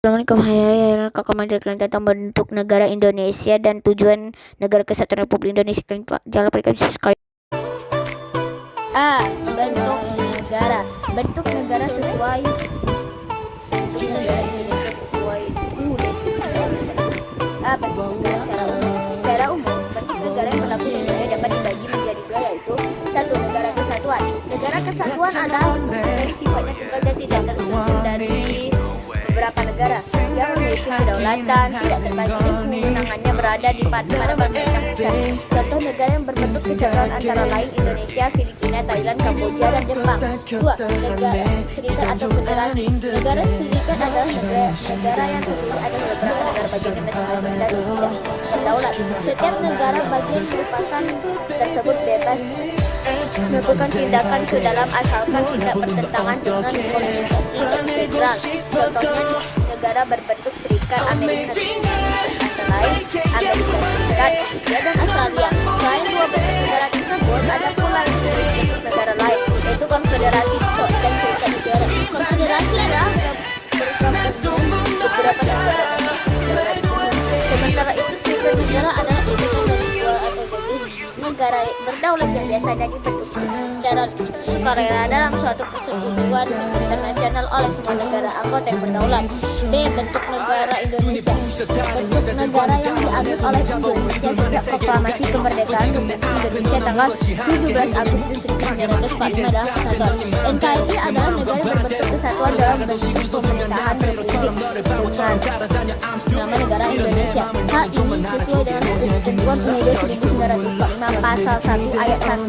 Assalamualaikum, hai kakak menjelaskan tentang bentuk negara Indonesia dan tujuan negara kesatuan Republik Indonesia. Jangan lupa subscribe. A. Bentuk negara. Bentuk negara sesuai A. Bentuk negara secara umum. Bentuk negara yang berlaku di dunia dapat dibagi menjadi dua, yaitu satu, negara kesatuan. Negara kesatuan adalah bentuk dari sifatnya tunggal dan tidak tersusun dari beberapa negara yang memiliki kedaulatan tidak terbagi dan kewenangannya berada pada pemerintah pusat. Contoh negara yang berbentuk kesatuan antara lain Indonesia, Filipina, Thailand, Kamboja, dan Jepang. 2. Negara serikat atau federasi. Negara serikat adalah negara yang terdiri atas beberapa negara bagian yang masing-masing dan tidak berdaulat. Setiap negara bagian merupakan tersebut bebas melakukan tindakan ke dalam asalkan tidak bertentangan dengan konstitusi dan federal. Contohnya negara berbentuk serikat Amerika Serikat, antara lain Amerika Serikat, Rusia, dan Australia. Selain dua bentuk negara tersebut, ada pula yang bentuk negara lain, yaitu konfederasi dan serikat negara. Konfederasi adalah bergabung beberapa negara. Sementara itu serikat negara adalah ikatan dari dua atau lebih negara berdaulat yang biasanya dibentuk secara sukarela dalam suatu persetujuan internasional oleh semua negara anggota yang berdaulat. B. Bentuk negara Indonesia. Bentuk negara yang diambil oleh Indonesia sejak proklamasi kemerdekaan Republik Indonesia tanggal 17 Agustus 1945 adalah kesatuan. NKRI adalah negara berbentuk kesatuan dalam bentuk pemerintahan republik dengan nama negara Indonesia. Hal ini sesuai dengan ketentuan UUD 1945 pasal 1 ayat 1.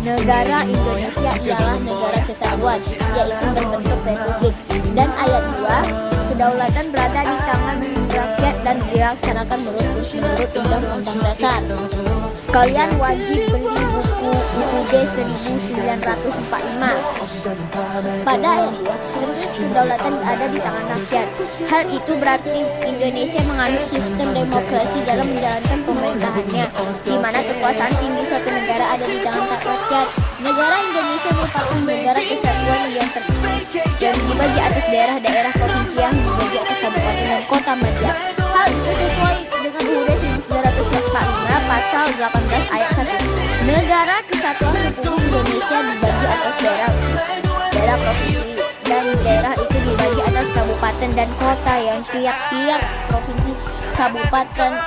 Negara Indonesia ialah negara kesatuan, yaitu berbentuk republik. Dan ayat 2, kedaulatan berada di tangan rakyat dan dilaksanakan menurut Undang-Undang Dasar. Kalian wajib beli buku UUD 1945. Pada ayat 2, kedaulatan ada di tangan rakyat. Hal itu berarti Indonesia menganut sistem demokrasi dalam menjalankan pemerintahannya, di mana kekuasaan tinggi suatu negara ada di tangan rakyat. Negara Indonesia merupakan negara kesatuan yang dibagi atas daerah-daerah provinsi yang dibagi atas kabupaten dan kota madya. Hal itu sesuai dengan UUD 1945 pasal 18 ayat 1. Negara Kesatuan Republik Indonesia dibagi atas daerah provinsi dan daerah itu dibagi atas kabupaten dan kota yang tiap-tiap provinsi, kabupaten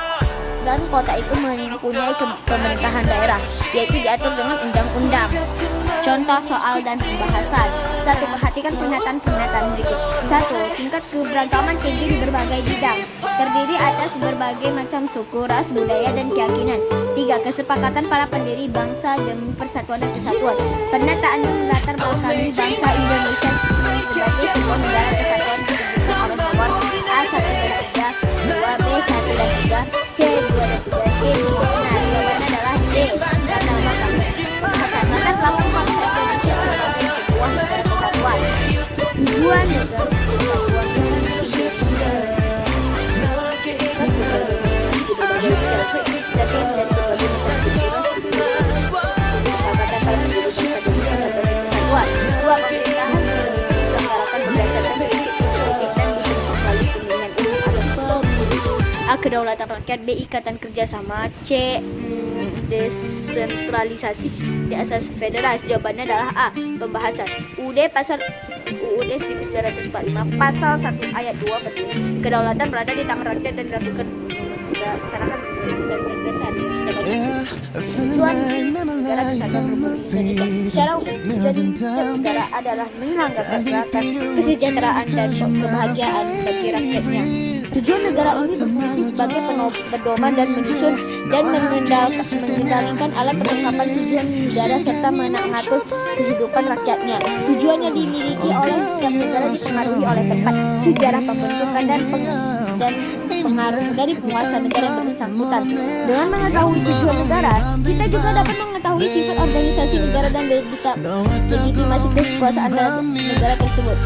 dan kota itu mempunyai pemerintahan daerah, yaitu diatur dengan undang-undang. Contoh soal dan pembahasan. 1. Perhatikan pernyataan berikut. 1. Tingkat keberagaman tinggi di berbagai bidang, terdiri atas berbagai macam suku, ras, budaya, dan keyakinan. 3. Kesepakatan para pendiri bangsa demi persatuan dan kesatuan. Pernyataan yang melatar belakangi bangsa Indonesia sebagai sebuah negara kesatuan disebutkan oleh nomor A1 dan 3, 2, B1 dan 3, C2 dan 3, D2. Nah, jawabannya adalah D. Dan nama kami maka telah bangsa Indonesia sebagai sebuah negara kesatuan. Tujuan negara A. Kedaulatan rakyat. B. Ikatan kerjasama. C. Desentralisasi di asas federasi. Jawabannya adalah A. Pembahasan. UUD 1945 pasal 1 ayat 2 betul. Kedaulatan berada di tangan rakyat dan dilaksanakan undang-undang dasar. Tujuan negara kesatuan Republik Indonesia secara umum, tujuan negara adalah menyelenggarakan kesejahteraan dan kebahagiaan bagi rakyatnya. Tujuan negara ini berfungsi sebagai pedoman dan menyusun dan mengendalikan alat perlengkapan tujuan negara serta mengatur kehidupan rakyatnya. Tujuannya dimiliki oleh setiap negara dipengaruhi oleh tempat, sejarah pembentukan dan pengaruh dari penguasa negara yang bersangkutan. Dengan mengetahui tujuan negara, kita juga dapat mengetahui sifat organisasi negara dan legitimasi kekuasaan negara tersebut.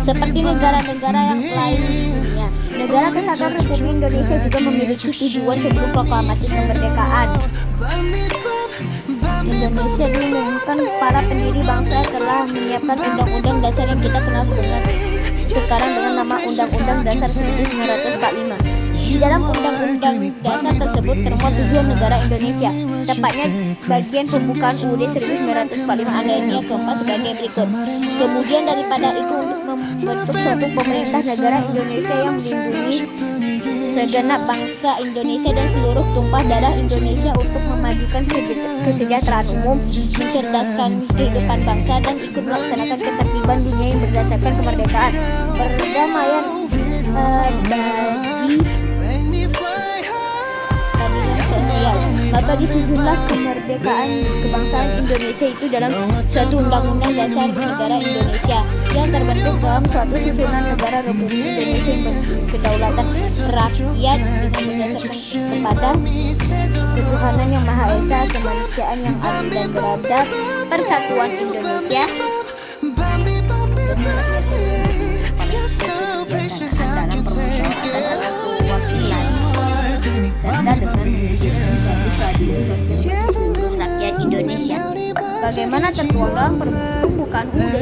Seperti negara-negara yang lain di dunia, Negara Kesatuan Republik Indonesia juga memiliki tujuan sebelum proklamasi kemerdekaan. Indonesia diumumkan para pendiri bangsa telah menyiapkan undang-undang dasar yang kita kenal sekarang dengan nama Undang-Undang Undang-Undang Dasar 1945. Di dalam Undang-Undang Dasar tersebut termuat tujuan negara Indonesia, tepatnya bagian pembukaan UUD 1945 alinea keempat sebagai berikut. Kemudian daripada itu untuk membentuk suatu pemerintah negara Indonesia yang melindungi segenap bangsa Indonesia dan seluruh tumpah darah Indonesia untuk memajukan kesejahteraan umum, mencerdaskan kehidupan bangsa dan ikut melaksanakan ketertiban dunia yang berdasarkan kemerdekaan, perdamaian bagi keadilan sosial. Maka disusunlah kemerdekaan kebangsaan Indonesia itu dalam suatu undang-undang dasar negara Indonesia yang terbentuk dalam suatu susunan negara Republik Indonesia yang berkedaulatan rakyat dengan berdasarkan kepada ketuhanan yang Maha Esa, kemanusiaan yang adil dan beradab, persatuan Indonesia, dalam permusyawaratan atau perwakilan serta dengan keadilan sosial seluruh rakyat Indonesia. Bagaimana tertuang dalam pembukaan UUD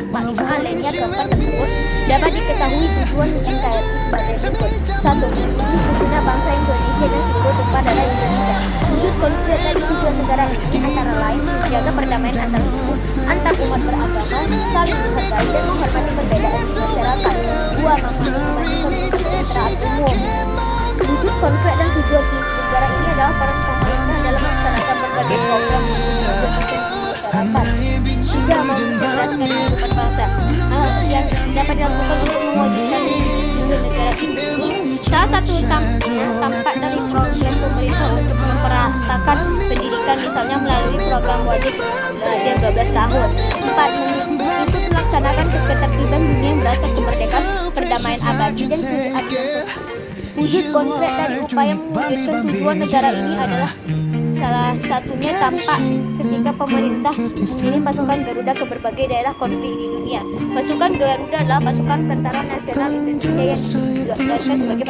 1945 alinea keempat tersebut dapat diketahui tujuan NKRI sebagai berikut. 1. Melindungi segenap bangsa Indonesia dan seluruh tumpah darah Indonesia. Wujud konkret dari tujuan negara ini antara lain menjaga perdamaian antar suku, antar umat beragama, saling menghargai dan menghormati perbedaan di masyarakat. 2. Memajukan kesejahteraan umum. Wujud konkret dan tujuan negara ini adalah peran pemerintah dalam melaksanakan berbagai program untuk masyarakat. 3. Mencerdaskan kehidupan bangsa. Yang dapat dilakukan untuk mewujudkan tujuan negara ini. Salah satu tampak dari program pemerintah untuk memperatakan pendidikan, misalnya melalui program wajib belajar 12 tahun. 4. Untuk melaksanakan ketertiban dunia yang berasal kemerdekaan, perdamaian abadi dan keadilan sosial. Wujud konkret dari upaya mewujudkan tujuan negara ini adalah salah satunya tampak ketika pemerintah mengirim pasukan Garuda ke berbagai daerah konflik di dunia. Pasukan Garuda adalah pasukan tentara nasional Indonesia yang ditugaskan sebagai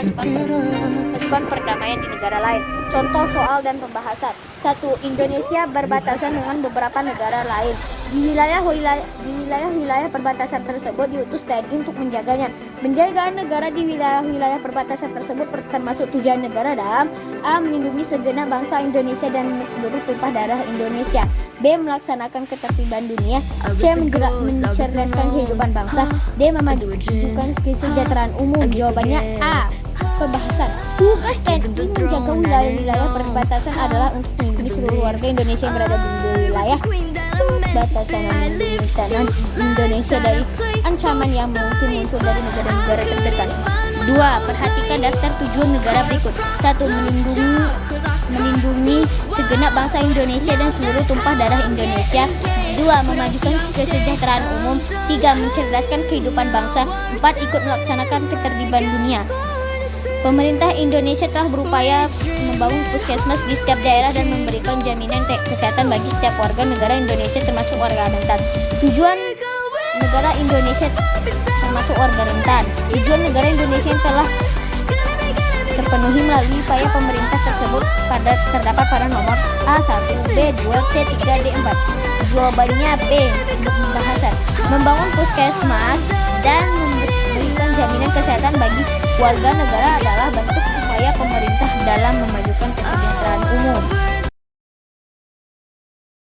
pasukan perdamaian di negara lain. Contoh soal dan pembahasan. 1. Indonesia berbatasan dengan beberapa negara lain. Di wilayah-wilayah perbatasan tersebut diutus TNI untuk menjaganya. Penjagaan negara di wilayah-wilayah perbatasan tersebut termasuk tujuan negara dalam A. Melindungi segenap bangsa Indonesia dan seluruh tumpah darah Indonesia. B. Melaksanakan ketertiban dunia. C. Mencerdaskan kehidupan bangsa. D. Memajukan kesejahteraan umum. Jawabannya A. Pembahasan. Tugas TNI menjaga wilayah-wilayah perbatasan adalah untuk melindungi seluruh warga Indonesia yang berada di wilayah perbatasan tanah Indonesia dari ancaman yang mungkin muncul dari negara-negara terdekat. 2. Perhatikan daftar tujuan negara berikut. 1. Melindungi segenap bangsa Indonesia dan seluruh tumpah darah Indonesia. 2. Memajukan kesejahteraan umum. 3. Mencerdaskan kehidupan bangsa. 4. Ikut melaksanakan ketertiban dunia. Pemerintah Indonesia telah berupaya membangun puskesmas di setiap daerah dan memberikan jaminan kesehatan bagi setiap warga negara Indonesia termasuk warga rentan. Tujuan negara Indonesia termasuk warga rentan. Tujuan negara Indonesia yang telah terpenuhi melalui upaya pemerintah tersebut terdapat pada nomor A1, B2, C3, D4. Jawabannya B untuk pembahasan. Membangun puskesmas dan memberikan jaminan kesehatan bagi warga negara adalah bentuk upaya pemerintah dalam memajukan kesejahteraan umum.